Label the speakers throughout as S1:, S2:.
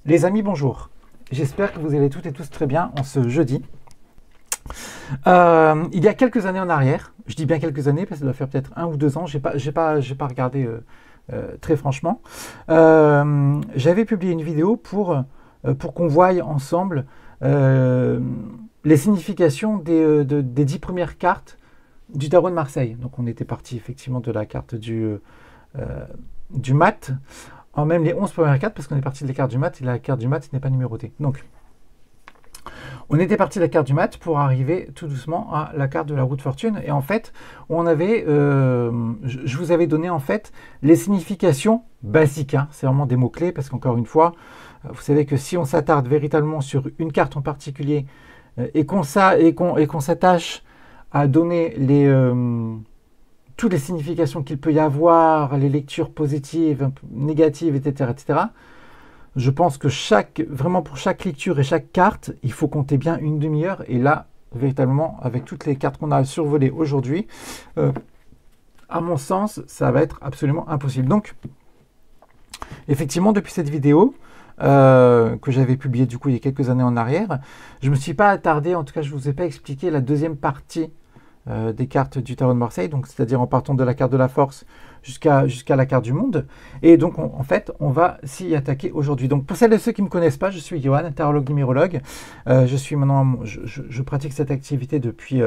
S1: Les amis, bonjour. J'espère que vous allez toutes et tous très bien en ce jeudi. Il y a quelques années en arrière, je dis bien quelques années parce que ça doit faire peut-être 1 ou 2 ans, j'ai pas regardé très franchement. J'avais publié une vidéo pour qu'on voie ensemble les significations des 10 premières cartes du tarot de Marseille. Donc on était parti effectivement de la carte du mat, en même les 11 premières cartes, parce qu'on est parti de la carte du mat, et la carte du mat n'est pas numérotée. Donc, on était parti de la carte du mat pour arriver tout doucement à la carte de la roue de fortune. Et en fait, on avait, je vous avais donné en fait les significations basiques. Hein. C'est vraiment des mots-clés, parce qu'encore une fois, vous savez que si on s'attarde véritablement sur une carte en particulier, et qu'on s'attache à donner toutes les significations qu'il peut y avoir, les lectures positives, négatives, etc., etc., je pense que vraiment pour chaque lecture et chaque carte, il faut compter bien une demi-heure. Et là, véritablement, avec toutes les cartes qu'on a survolées aujourd'hui, à mon sens, ça va être absolument impossible. Donc, effectivement, depuis cette vidéo, que j'avais publiée du coup il y a quelques années en arrière, je ne me suis pas attardé, en tout cas je ne vous ai pas expliqué la deuxième partie des cartes du tarot de Marseille, donc c'est-à-dire en partant de la carte de la force jusqu'à la carte du monde. Et donc en fait on va s'y attaquer aujourd'hui. Donc pour celles et ceux qui ne me connaissent pas, je suis Johan, tarologue numérologue. Je pratique cette activité depuis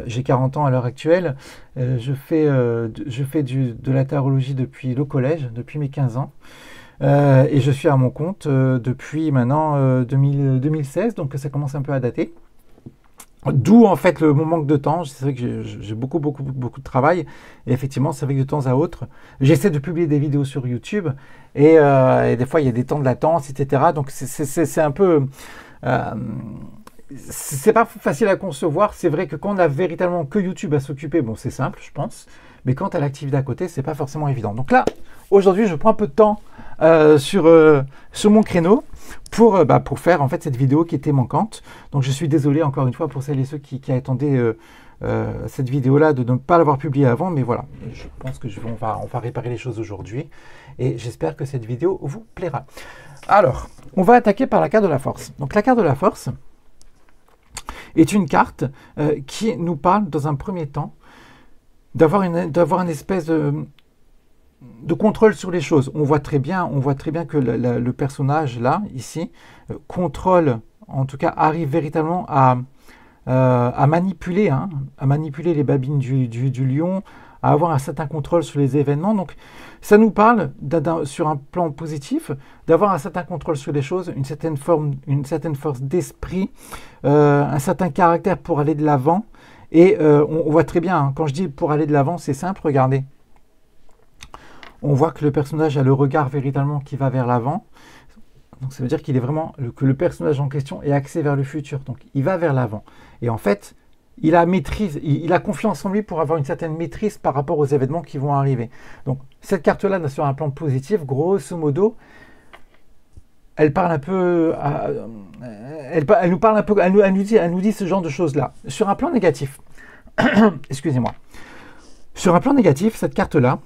S1: j'ai 40 ans à l'heure actuelle. Je fais de la tarologie depuis le collège, depuis mes 15 ans. Et je suis à mon compte depuis maintenant 2016, donc ça commence un peu à dater. D'où en fait mon manque de temps. C'est vrai que j'ai beaucoup de travail. Et effectivement, c'est vrai que de temps à autre, j'essaie de publier des vidéos sur YouTube. Et des fois, il y a des temps de latence, etc. Donc c'est un peu... c'est pas facile à concevoir. C'est vrai que quand on a véritablement que YouTube à s'occuper, bon, c'est simple, je pense. Mais quand on a l'activité à côté, c'est pas forcément évident. Donc là, aujourd'hui, je prends un peu de temps sur mon créneau pour faire en fait cette vidéo qui était manquante. Donc je suis désolé encore une fois pour celles et ceux qui attendaient cette vidéo-là de ne pas l'avoir publiée avant. Mais voilà, je pense que on va réparer les choses aujourd'hui. Et j'espère que cette vidéo vous plaira. Alors, on va attaquer par la carte de la force. Donc la carte de la force est une carte qui nous parle dans un premier temps d'avoir une espèce de contrôle sur les choses. On voit très bien que le personnage là, ici, contrôle, en tout cas arrive véritablement à manipuler les babines du lion, à avoir un certain contrôle sur les événements. Donc ça nous parle, sur un plan positif, d'avoir un certain contrôle sur les choses, une certaine force d'esprit, un certain caractère pour aller de l'avant. Et on voit très bien, hein, quand je dis pour aller de l'avant, c'est simple, regardez. On voit que le personnage a le regard véritablement qui va vers l'avant. Donc ça veut dire qu'il est vraiment que le personnage en question est axé vers le futur. Donc il va vers l'avant. Et en fait, il a confiance en lui pour avoir une certaine maîtrise par rapport aux événements qui vont arriver. Donc cette carte-là, sur un plan positif, grosso modo, elle parle un peu, elle nous parle un peu, elle nous dit ce genre de choses-là. Sur un plan négatif, excusez-moi. Sur un plan négatif, cette carte-là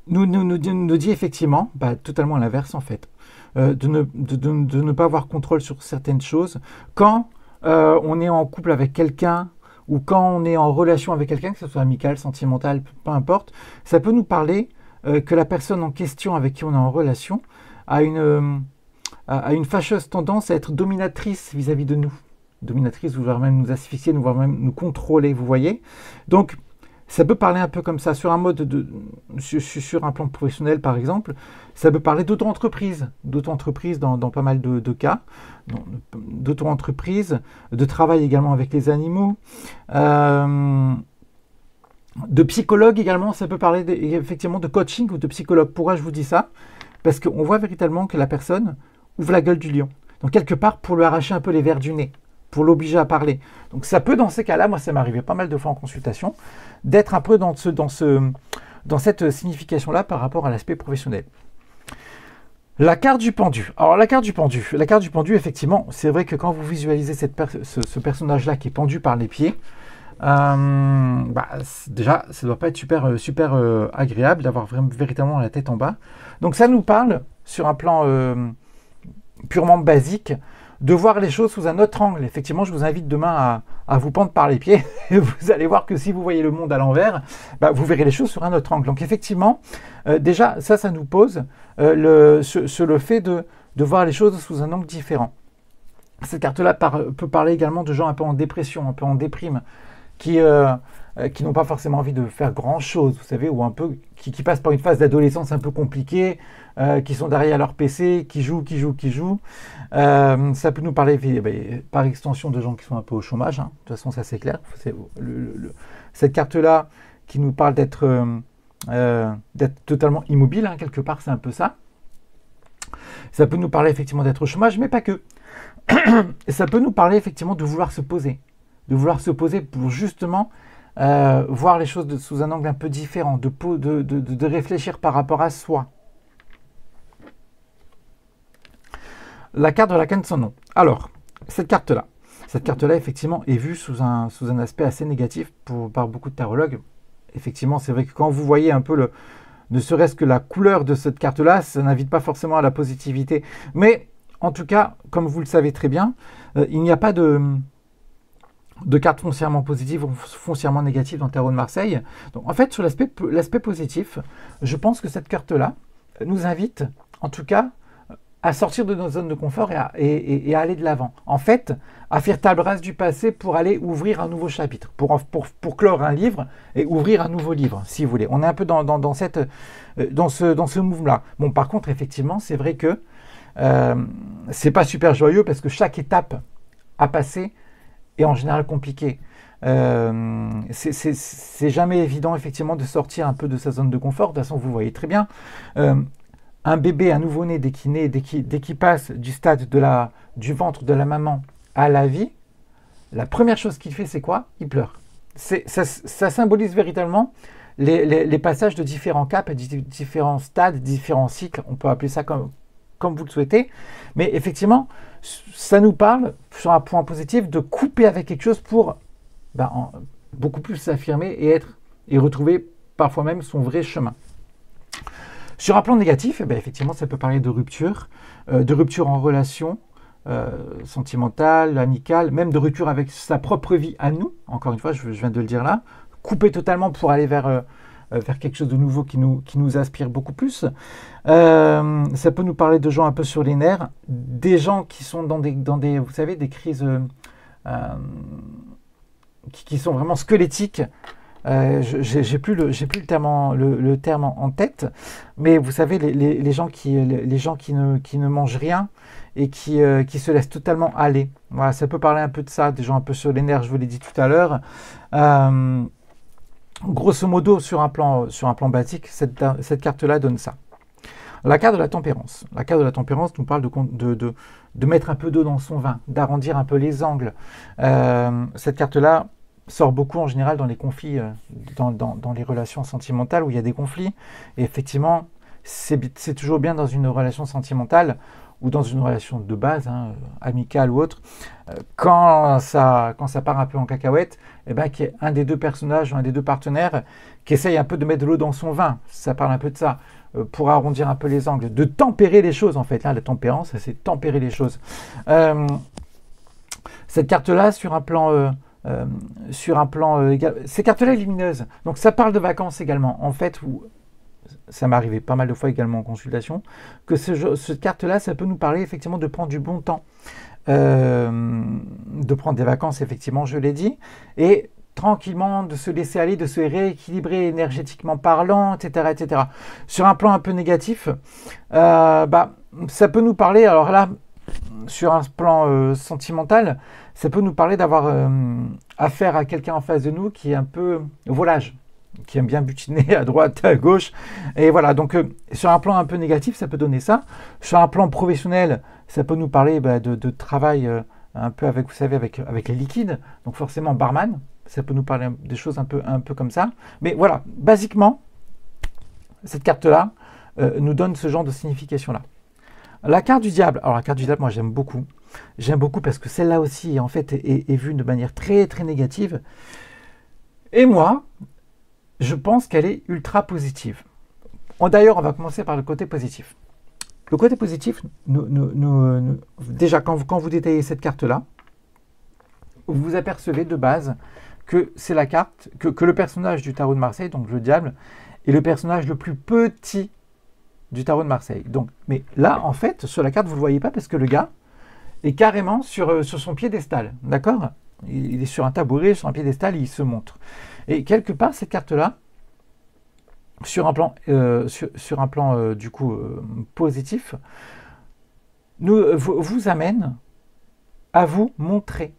S1: nous dit effectivement, totalement à l'inverse en fait, de ne pas avoir contrôle sur certaines choses quand on est en couple avec quelqu'un ou quand on est en relation avec quelqu'un, que ce soit amical, sentimental, peu importe. Ça peut nous parler que la personne en question avec qui on est en relation a une fâcheuse tendance à être dominatrice vis-à-vis de nous. Dominatrice, vouloir même nous asphyxier, vouloir même nous contrôler, vous voyez. Donc, ça peut parler un peu comme ça, sur un mode sur un plan professionnel par exemple. Ça peut parler d'auto-entreprise, dans pas mal de cas, d'auto-entreprise, de travail également avec les animaux, de psychologue également. Ça peut parler effectivement de coaching ou de psychologue. Pourquoi je vous dis ça? Parce qu'on voit véritablement que la personne ouvre la gueule du lion. Donc quelque part pour lui arracher un peu les vers du nez, pour l'obliger à parler. Donc ça peut, dans ces cas-là, moi ça m'est arrivé pas mal de fois en consultation, d'être un peu dans cette signification-là par rapport à l'aspect professionnel. La carte du pendu. Alors la carte du pendu, effectivement, c'est vrai que quand vous visualisez ce personnage-là qui est pendu par les pieds, déjà, ça ne doit pas être super agréable d'avoir véritablement la tête en bas. Donc ça nous parle sur un plan purement basique, de voir les choses sous un autre angle. Effectivement, je vous invite demain à vous pendre par les pieds et vous allez voir que si vous voyez le monde à l'envers, bah, vous verrez les choses sur un autre angle. Donc effectivement, déjà, ça nous pose le fait de voir les choses sous un angle différent. Cette carte-là peut parler également de gens un peu en dépression, un peu en déprime, qui n'ont pas forcément envie de faire grand-chose, vous savez, ou un peu qui passent par une phase d'adolescence un peu compliquée, qui sont derrière leur PC, qui jouent. Ça peut nous parler par extension de gens qui sont un peu au chômage, hein. De toute façon, ça c'est clair. Cette carte-là qui nous parle d'être totalement immobile, hein, quelque part, c'est un peu ça. Ça peut nous parler effectivement d'être au chômage, mais pas que. Et ça peut nous parler effectivement de vouloir se poser. De vouloir se poser pour justement voir les choses sous un angle un peu différent, de réfléchir par rapport à soi. La carte de la canne sans nom. Alors, cette carte-là, effectivement, est vue sous un aspect assez négatif par beaucoup de tarologues. Effectivement, c'est vrai que quand vous voyez un peu ne serait-ce que la couleur de cette carte-là, ça n'invite pas forcément à la positivité. Mais, en tout cas, comme vous le savez très bien, il n'y a pas de cartes foncièrement positives ou foncièrement négatives dans le tarot de Marseille. Donc, en fait, sur l'aspect positif, je pense que cette carte-là nous invite, en tout cas, à sortir de nos zones de confort et à aller de l'avant. En fait, à faire table rase du passé pour aller ouvrir un nouveau chapitre, pour clore un livre et ouvrir un nouveau livre, si vous voulez. On est un peu dans ce mouvement-là. Bon, par contre, effectivement, c'est vrai que c'est pas super joyeux parce que chaque étape à passer est en général compliquée. C'est jamais évident, effectivement, de sortir un peu de sa zone de confort. De toute façon, vous voyez très bien. Un bébé, un nouveau-né, dès qu'il passe du stade du ventre de la maman à la vie, la première chose qu'il fait, c'est quoi? Il pleure. Ça symbolise véritablement les passages de différents caps, différents stades, différents cycles. On peut appeler ça comme vous le souhaitez. Mais effectivement, ça nous parle, sur un point positif, de couper avec quelque chose pour beaucoup plus s'affirmer et retrouver parfois même son vrai chemin. Sur un plan négatif, effectivement, ça peut parler de rupture en relation sentimentale, amicale, même de rupture avec sa propre vie à nous. Encore une fois, je viens de le dire là. Couper totalement pour aller vers quelque chose de nouveau qui nous aspire beaucoup plus. Ça peut nous parler de gens un peu sur les nerfs, des gens qui sont dans des vous savez, des crises qui sont vraiment squelettiques. J'ai plus le terme en tête, mais vous savez, les gens qui ne mangent rien et qui se laissent totalement aller. Voilà, ça peut parler un peu de ça, des gens un peu sur les nerfs, je vous l'ai dit tout à l'heure. Grosso modo, sur un plan basique, cette carte-là donne ça. La carte de la tempérance. La carte de la tempérance nous parle de mettre un peu d'eau dans son vin, d'arrondir un peu les angles. Cette carte-là sort beaucoup en général dans les conflits, dans les relations sentimentales où il y a des conflits. Et effectivement, c'est toujours bien dans une relation sentimentale ou dans une relation de base, hein, amicale ou autre, quand ça part un peu en cacahuète, qu'il y ait un des deux personnages ou un des deux partenaires qui essaye un peu de mettre de l'eau dans son vin. Ça parle un peu de ça, pour arrondir un peu les angles, de tempérer les choses en fait. Là, la tempérance, c'est tempérer les choses. Cette carte-là, sur un plan ces cartes-là lumineuses. Donc ça parle de vacances également. En fait, ça m'est arrivé pas mal de fois également en consultation, que cette carte-là, ça peut nous parler effectivement de prendre du bon temps, de prendre des vacances, effectivement, je l'ai dit, et tranquillement de se laisser aller, de se rééquilibrer énergétiquement parlant, etc., etc. Sur un plan un peu négatif, ça peut nous parler, alors là, sur un plan sentimental, ça peut nous parler d'avoir affaire à quelqu'un en face de nous qui est un peu volage, qui aime bien butiner à droite, à gauche. Et voilà, donc sur un plan un peu négatif, ça peut donner ça. Sur un plan professionnel, ça peut nous parler de travail un peu avec, vous savez, avec les liquides. Donc forcément, barman, ça peut nous parler des choses un peu comme ça. Mais voilà, basiquement, cette carte-là nous donne ce genre de signification-là. La carte du diable. Alors la carte du diable, moi j'aime beaucoup. J'aime beaucoup parce que celle-là aussi, en fait, est vue de manière très très négative. Et moi, je pense qu'elle est ultra positive. D'ailleurs, on va commencer par le côté positif. Le côté positif, déjà, quand vous détaillez cette carte-là, vous vous apercevez de base que c'est la carte, que le personnage du tarot de Marseille, donc le diable, est le personnage le plus petit du tarot de Marseille. Donc, mais là, en fait, sur la carte, vous ne le voyez pas parce que le gars est carrément sur son piédestal. D'accord? Il est sur un tabouret, sur un piédestal, il se montre. Et quelque part, cette carte-là, sur un plan, du coup positif, vous amène à vous montrer.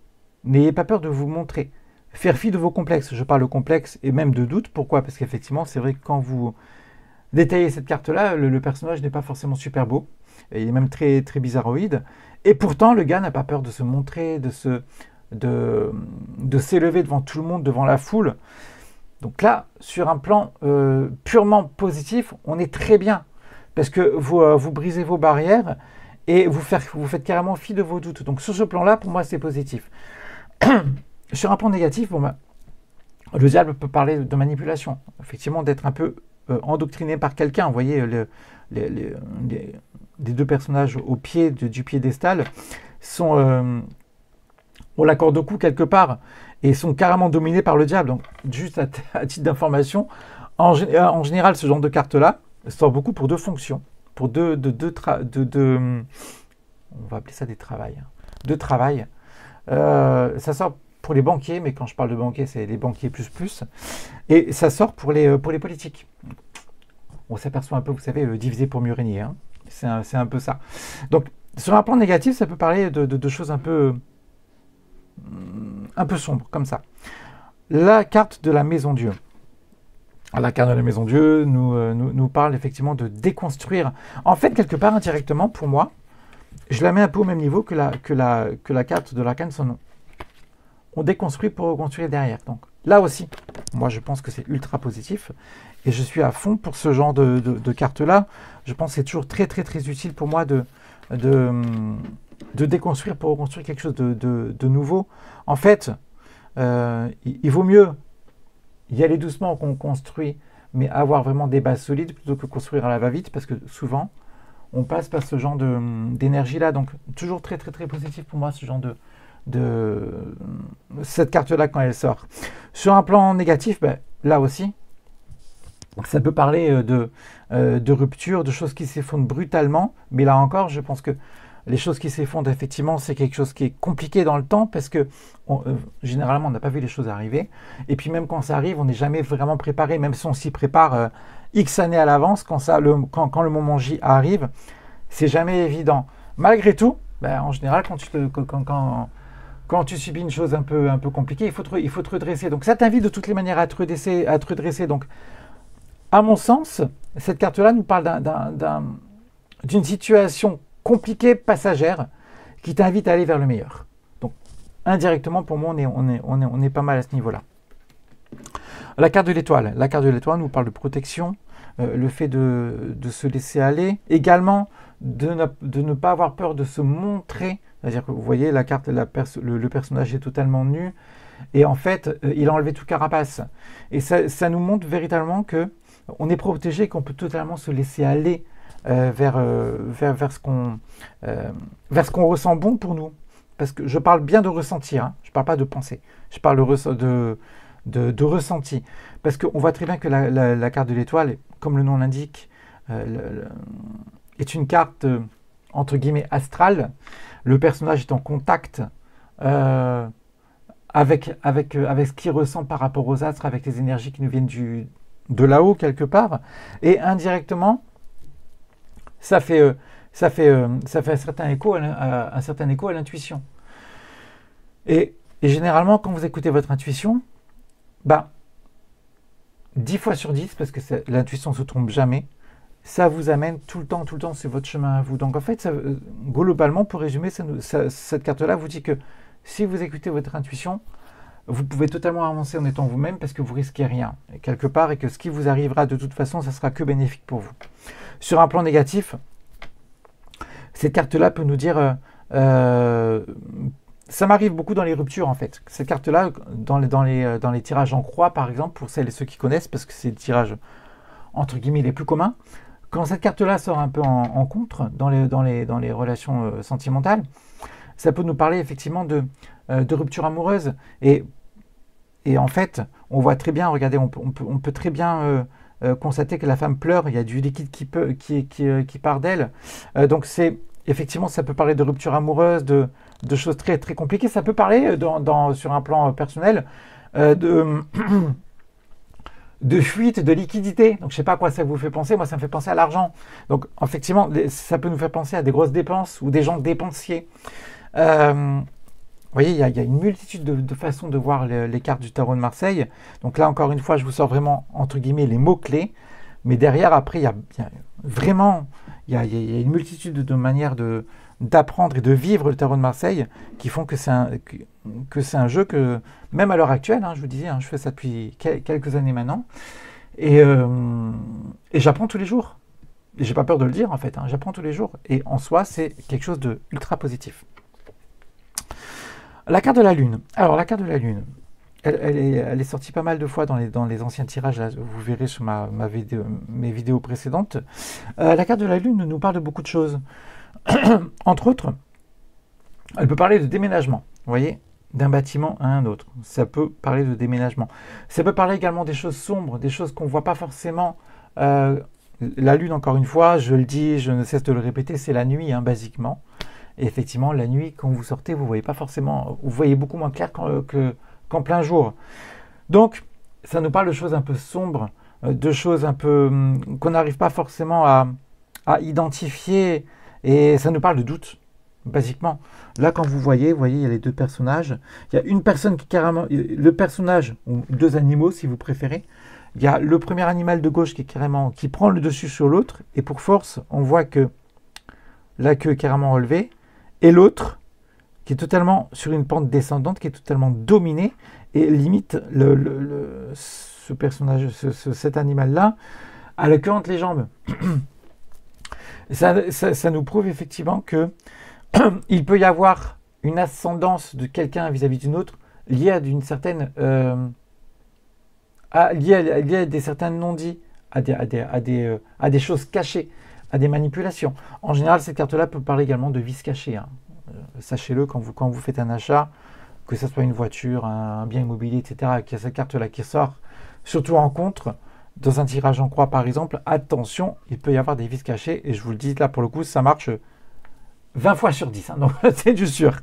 S1: N'ayez pas peur de vous montrer. Faire fi de vos complexes. Je parle de complexes et même de doutes. Pourquoi? Parce qu'effectivement, c'est vrai que quand vous détaillez cette carte-là, le personnage n'est pas forcément super beau. Il est même très, très bizarroïde. Et pourtant, le gars n'a pas peur de se montrer, de s'élever devant tout le monde, devant la foule. Donc là, sur un plan purement positif, on est très bien. Parce que vous brisez vos barrières et vous faites carrément fi de vos doutes. Donc sur ce plan-là, pour moi, c'est positif. Sur un plan négatif, le diable peut parler de manipulation. Effectivement, d'être un peu endoctriné par quelqu'un. Vous voyez, les deux personnages au pied du piédestal ont la corde au cou quelque part et sont carrément dominés par le diable. Donc, juste à titre d'information, en général, ce genre de carte-là sort beaucoup pour deux fonctions, pour on va appeler ça des travails, de travail. Ça sort pour les banquiers, mais quand je parle de banquiers, c'est les banquiers plus, et ça sort pour les politiques. On s'aperçoit un peu, vous savez, diviser pour mieux régner, hein. C'est un peu ça. Donc, sur un plan négatif, ça peut parler de choses un peu sombres, comme ça. La carte de la Maison Dieu. La carte de la Maison Dieu nous parle effectivement de déconstruire. En fait, quelque part, indirectement, pour moi, je la mets un peu au même niveau que la carte de l'arcane son nom. On déconstruit pour reconstruire derrière. Donc là aussi, moi je pense que c'est ultra positif et je suis à fond pour ce genre de carte-là. Je pense que c'est toujours très très très utile pour moi de déconstruire pour reconstruire quelque chose de nouveau. En fait, il vaut mieux y aller doucement qu'on construit, mais avoir vraiment des bases solides plutôt que construire à la va-vite, parce que souvent, on passe par ce genre d'énergie-là. Donc, toujours très, très, très positif pour moi, ce genre cette carte-là quand elle sort. Sur un plan négatif, là aussi, ça peut parler de rupture, de choses qui s'effondrent brutalement. Mais là encore, je pense que les choses qui s'effondrent, effectivement, c'est quelque chose qui est compliqué dans le temps parce que généralement, on n'a pas vu les choses arriver. Et puis même quand ça arrive, on n'est jamais vraiment préparé, même si on s'y prépare X années à l'avance, quand le moment J arrive, c'est jamais évident. Malgré tout, en général, quand tu subis une chose un peu compliquée, il faut te redresser. Donc ça t'invite de toutes les manières à te redresser. Donc, à mon sens, cette carte-là nous parle d'une situation compliquée, passagère, qui t'invite à aller vers le meilleur. Donc, indirectement, pour moi, on est pas mal à ce niveau-là. La carte de l'étoile. La carte de l'étoile nous parle de protection, le fait de se laisser aller. Également, de ne pas avoir peur de se montrer. C'est-à-dire que vous voyez, la carte, le personnage est totalement nu. Et en fait, il a enlevé tout carapace. Et ça nous montre véritablement qu'on est protégé, qu'on peut totalement se laisser aller vers ce qu'on ressent bon pour nous. Parce que je parle bien de ressentir, hein. Je ne parle pas de penser. Je parle de ressenti. Parce qu'on voit très bien que la carte de l'étoile, comme le nom l'indique, est une carte, entre guillemets, astrale. Le personnage est en contact avec ce qu'il ressent par rapport aux astres, avec les énergies qui nous viennent de là-haut, quelque part. Et indirectement, ça fait un certain écho à l'intuition. Et généralement, quand vous écoutez votre intuition, 10 fois sur 10, parce que l'intuition ne se trompe jamais, ça vous amène tout le temps sur votre chemin à vous. Donc en fait, globalement, pour résumer, cette carte-là vous dit que si vous écoutez votre intuition, vous pouvez totalement avancer en étant vous-même parce que vous risquez rien, quelque part, et que ce qui vous arrivera de toute façon, ça sera que bénéfique pour vous. Sur un plan négatif, cette carte-là peut nous dire... ça m'arrive beaucoup dans les ruptures, en fait. Cette carte-là, dans les tirages en croix, par exemple, pour celles et ceux qui connaissent, parce que c'est le tirage, entre guillemets, les plus communs, quand cette carte-là sort un peu en contre dans les relations sentimentales, ça peut nous parler effectivement de rupture amoureuse. Et en fait, on voit très bien, regardez, on peut très bien constater que la femme pleure, il y a du liquide qui part d'elle. Donc c'est effectivement, ça peut parler de rupture amoureuse, de choses très, très compliquées. Ça peut parler sur un plan personnel de fuite, de liquidité. Donc je ne sais pas à quoi ça vous fait penser, moi ça me fait penser à l'argent. Donc effectivement, ça peut nous faire penser à des grosses dépenses ou des gens dépensiers. Vous voyez, il y a une multitude de façons de voir les cartes du tarot de Marseille. Donc là, encore une fois, je vous sors vraiment, entre guillemets, les mots-clés. Mais derrière, après, il y a vraiment une multitude de manières d'apprendre et de vivre le tarot de Marseille qui font que c'est un jeu que, même à l'heure actuelle, je vous disais, je fais ça depuis quelques années maintenant, et j'apprends tous les jours. Et j'ai pas peur de le dire, en fait, j'apprends tous les jours. Et en soi, c'est quelque chose de ultra positif. La carte de la Lune. Alors, la carte de la Lune, elle est sortie pas mal de fois dans les anciens tirages, là, vous verrez sur mes vidéos précédentes. La carte de la Lune nous parle de beaucoup de choses. Entre autres, elle peut parler de déménagement, vous voyez, d'un bâtiment à un autre. Ça peut parler de déménagement. Ça peut parler également des choses sombres, des choses qu'on ne voit pas forcément. La Lune, encore une fois, je le dis, je ne cesse de le répéter, c'est la nuit, basiquement. Et effectivement, la nuit, quand vous sortez, vous voyez pas forcément, vous voyez beaucoup moins clair qu'en plein jour. Donc, ça nous parle de choses un peu sombres, de choses un peu qu'on n'arrive pas forcément à identifier, et ça nous parle de doute, basiquement. Là, quand vous voyez, il y a les deux personnages. Il y a une personne qui carrément, le personnage, ou deux animaux si vous préférez. Il y a le premier animal de gauche qui prend le dessus sur l'autre, et pour force, on voit que la queue est carrément relevée, et l'autre qui est totalement sur une pente descendante, qui est totalement dominé, et limite ce personnage, cet animal-là, a la queue entre les jambes. Ça nous prouve effectivement que il peut y avoir une ascendance de quelqu'un vis-à-vis d'une autre liée à d'une certaine liée à des certains non-dits, à des choses cachées, à des manipulations. En général, cette carte-là peut parler également de vices cachés. Sachez-le, quand vous faites un achat, que ce soit une voiture, un bien immobilier, etc., qu'il y a cette carte-là qui sort, surtout en contre, dans un tirage en croix par exemple, attention, il peut y avoir des vices cachés, et je vous le dis là pour le coup, ça marche 20 fois sur 10, donc c'est du sûr.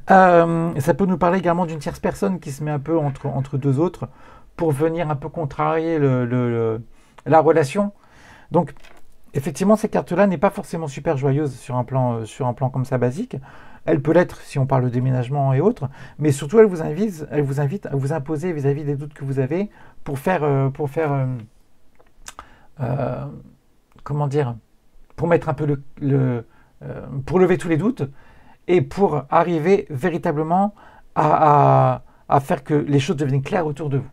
S1: Ça peut nous parler également d'une tierce personne qui se met un peu entre deux autres pour venir un peu contrarier la relation. Donc effectivement, cette carte-là n'est pas forcément super joyeuse sur un plan comme ça basique. Elle peut l'être si on parle de déménagement et autres, mais surtout elle vous invite à vous imposer vis-à-vis des doutes que vous avez pour comment dire, pour mettre un peu pour lever tous les doutes et pour arriver véritablement à faire que les choses deviennent claires autour de vous.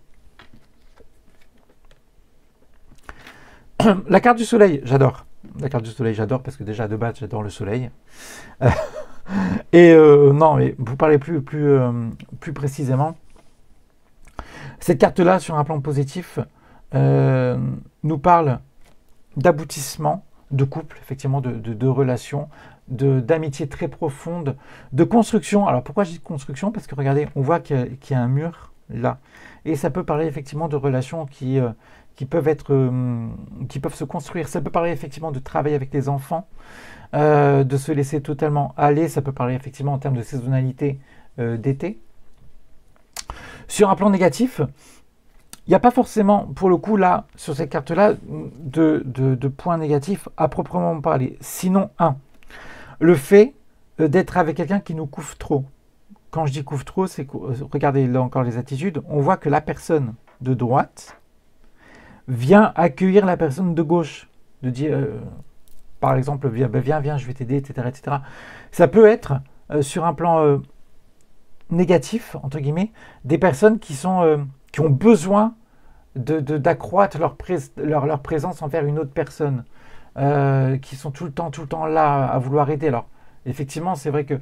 S1: La carte du soleil, j'adore. La carte du soleil, j'adore parce que déjà de base, j'adore le soleil. Non, mais vous parlez plus précisément. Cette carte-là, sur un plan positif, nous parle d'aboutissement, de couple, effectivement, de relations, d'amitié très profonde, de construction. Alors pourquoi je dis construction? Parce que regardez, on voit qu'il y a un mur là. Et ça peut parler effectivement de relations qui peuvent se construire. Ça peut parler effectivement de travailler avec les enfants, de se laisser totalement aller. Ça peut parler effectivement en termes de saisonnalité d'été. Sur un plan négatif, il n'y a pas forcément, pour le coup, là, sur cette carte-là, de points négatifs à proprement parler. Sinon, le fait d'être avec quelqu'un qui nous couvre trop. Quand je dis couvre trop, c'est que, regardez là encore les attitudes, on voit que la personne de droite vient accueillir la personne de gauche, de dire, par exemple, viens, je vais t'aider, etc., etc. Ça peut être, sur un plan négatif, entre guillemets, des personnes qui ont besoin d'accroître leur présence envers une autre personne, qui sont tout le temps là à vouloir aider. Alors, effectivement, c'est vrai que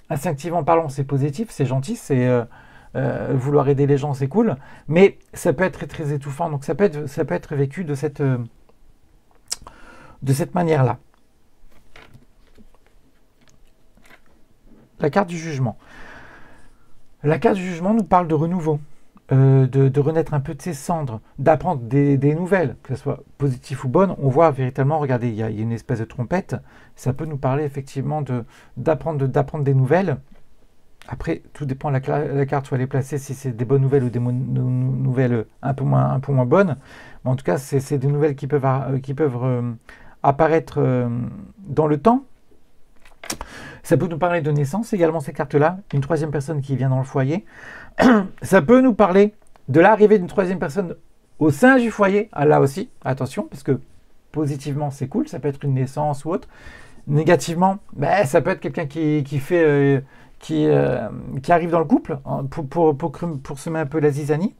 S1: instinctivement parlant, c'est positif, c'est gentil, c'est vouloir aider les gens, c'est cool, mais ça peut être très, très étouffant. Donc, ça peut être vécu de cette de cette manière-là. La carte du jugement. La carte du jugement nous parle de renouveau, de renaître un peu de ses cendres, d'apprendre des nouvelles, que ce soit positives ou bonnes. On voit véritablement, regardez, il y a une espèce de trompette, ça peut nous parler effectivement d'apprendre des nouvelles. Après, tout dépend de la carte où elle est placée, si c'est des bonnes nouvelles ou des nouvelles un peu moins bonnes. Mais en tout cas, c'est des nouvelles qui peuvent apparaître dans le temps. Ça peut nous parler de naissance également, ces cartes-là. Une troisième personne qui vient dans le foyer. Ça peut nous parler de l'arrivée d'une troisième personne au sein du foyer. Ah, là aussi, attention, parce que positivement, c'est cool. Ça peut être une naissance ou autre. Négativement, ça peut être quelqu'un qui arrive dans le couple pour semer un peu la zizanie.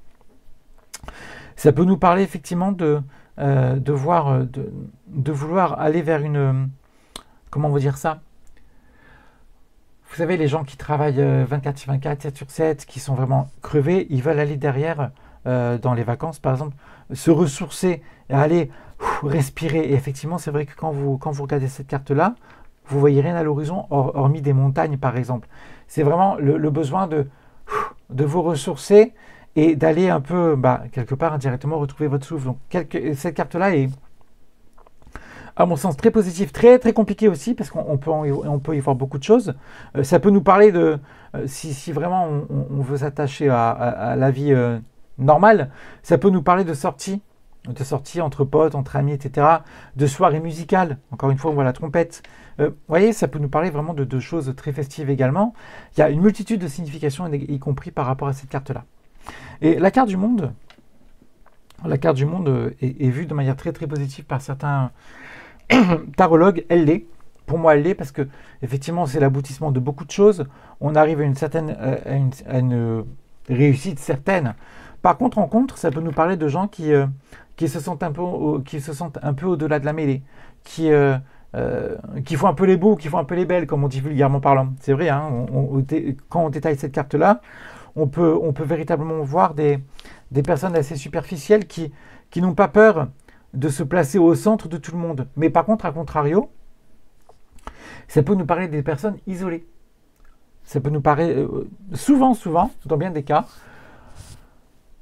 S1: Ça peut nous parler effectivement de vouloir aller vers une... Comment vous dire ça ? Vous savez, les gens qui travaillent 24/24, 7/7, qui sont vraiment crevés, ils veulent aller derrière, dans les vacances par exemple, se ressourcer et aller respirer. Et effectivement, c'est vrai que quand vous regardez cette carte-là, vous voyez rien à l'horizon, hormis des montagnes par exemple. C'est vraiment le besoin de vous ressourcer et d'aller un peu, quelque part indirectement, retrouver votre souffle. Donc cette carte-là est, à mon sens, très positive, très très compliquée aussi, parce qu'on peut y voir beaucoup de choses. Ça peut nous parler de, si vraiment on veut s'attacher à la vie normale, ça peut nous parler de sorties entre potes, entre amis, etc., de soirées musicales. Encore une fois, on voit la trompette. Vous voyez, ça peut nous parler vraiment de choses très festives également. Il y a une multitude de significations, y compris par rapport à cette carte-là. Et la carte du monde est vue de manière très très positive par certains tarologues. Elle l'est. Pour moi, elle l'est parce que effectivement, c'est l'aboutissement de beaucoup de choses. On arrive à une réussite certaine. Par contre, ça peut nous parler de gens qui se sentent un peu au-delà de la mêlée, qui font un peu les beaux, qui font un peu les belles, comme on dit vulgairement parlant. C'est vrai, hein, quand on détaille cette carte-là, on peut véritablement voir des personnes assez superficielles qui n'ont pas peur de se placer au centre de tout le monde. Mais par contre, à contrario, ça peut nous parler des personnes isolées. Ça peut nous parler, souvent, dans bien des cas,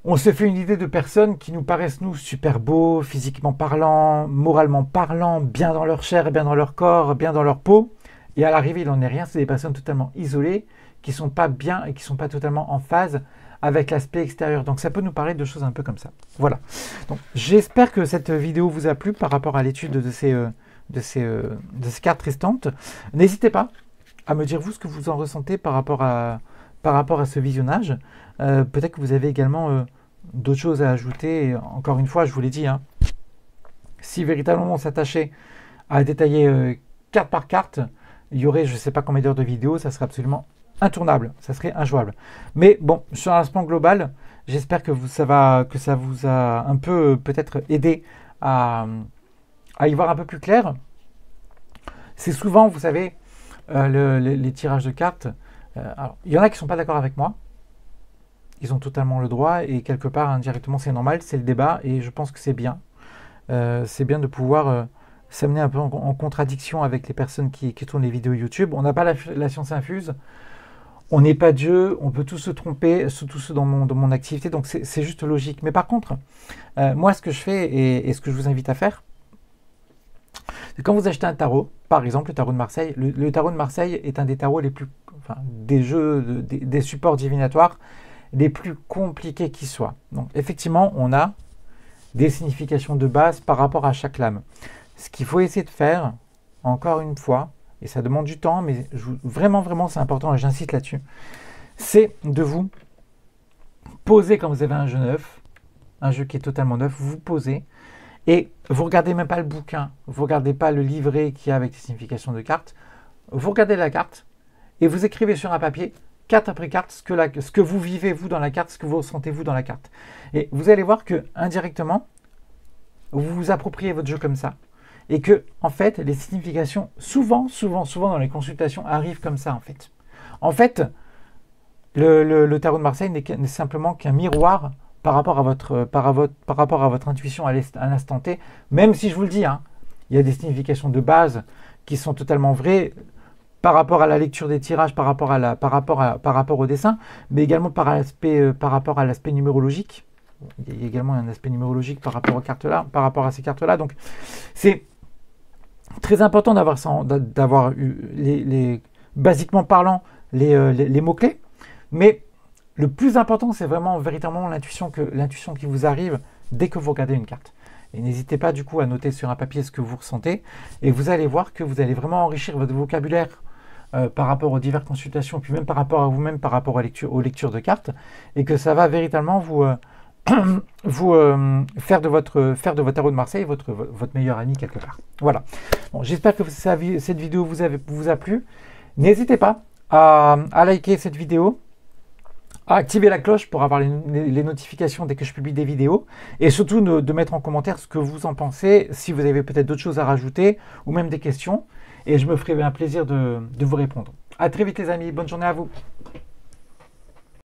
S1: on se fait une idée de personnes qui nous paraissent, nous, super beaux, physiquement parlant, moralement parlant, bien dans leur chair, bien dans leur corps, bien dans leur peau. Et à l'arrivée, il n'en est rien. C'est des personnes totalement isolées, qui ne sont pas bien et qui ne sont pas totalement en phase avec l'aspect extérieur. Donc ça peut nous parler de choses un peu comme ça. Voilà. Donc j'espère que cette vidéo vous a plu par rapport à l'étude de ces cartes restantes. N'hésitez pas à me dire vous ce que vous en ressentez par rapport à ce visionnage. Peut-être que vous avez également d'autres choses à ajouter. Et encore une fois, je vous l'ai dit, hein, si véritablement on s'attachait à détailler carte par carte, il y aurait je ne sais pas combien d'heures de vidéo, ça serait absolument intournable, ça serait injouable. Mais bon, sur un plan global, j'espère que ça vous a un peu peut-être aidé à y voir un peu plus clair. C'est souvent, vous savez, les tirages de cartes. Alors, il y en a qui ne sont pas d'accord avec moi. Ils ont totalement le droit et quelque part, indirectement, c'est normal, c'est le débat et je pense que c'est bien. C'est bien de pouvoir s'amener un peu en contradiction avec les personnes qui tournent les vidéos YouTube. On n'a pas la science infuse. On n'est pas Dieu, on peut tous se tromper, surtout ceux dans mon activité, donc c'est juste logique. Mais par contre, moi ce que je fais et ce que je vous invite à faire, c'est quand vous achetez un tarot, par exemple le tarot de Marseille, le tarot de Marseille est un des tarots des supports divinatoires les plus compliqués qui soient. Donc effectivement, on a des significations de base par rapport à chaque lame. Ce qu'il faut essayer de faire, encore une fois, et ça demande du temps, mais vraiment, c'est important, et j'insiste là-dessus, c'est de vous poser quand vous avez un jeu neuf, un jeu qui est totalement neuf, vous posez, et vous regardez même pas le bouquin, vous regardez pas le livret qu'il y a avec les significations de cartes, vous regardez la carte, et vous écrivez sur un papier, carte après carte, ce que vous vivez vous dans la carte, ce que vous ressentez vous dans la carte. Et vous allez voir que indirectement, vous vous appropriez votre jeu comme ça. Et que, en fait, les significations, souvent dans les consultations, arrivent comme ça, en fait. En fait, le tarot de Marseille n'est simplement qu'un miroir par rapport à votre intuition à l'instant T, même si je vous le dis, hein, il y a des significations de base qui sont totalement vraies par rapport à la lecture des tirages, par rapport au dessin, mais également par rapport à l'aspect numérologique. Il y a également un aspect numérologique par rapport aux cartes-là, par rapport à ces cartes-là. Donc, c'est très important d'avoir eu basiquement parlant, les mots-clés. Mais le plus important, c'est vraiment véritablement l'intuition qui vous arrive dès que vous regardez une carte. Et n'hésitez pas du coup à noter sur un papier ce que vous ressentez. Et vous allez voir que vous allez vraiment enrichir votre vocabulaire par rapport aux diverses consultations, puis même par rapport à vous-même, par rapport aux lectures de cartes. Et que ça va véritablement faire de votre tarot de Marseille votre meilleur ami quelque part. Voilà. Bon, j'espère que cette vidéo vous a plu. N'hésitez pas à liker cette vidéo, à activer la cloche pour avoir les notifications dès que je publie des vidéos, et surtout de mettre en commentaire ce que vous en pensez, si vous avez peut-être d'autres choses à rajouter, ou même des questions, et je me ferai un plaisir de vous répondre. À très vite les amis, bonne journée à vous.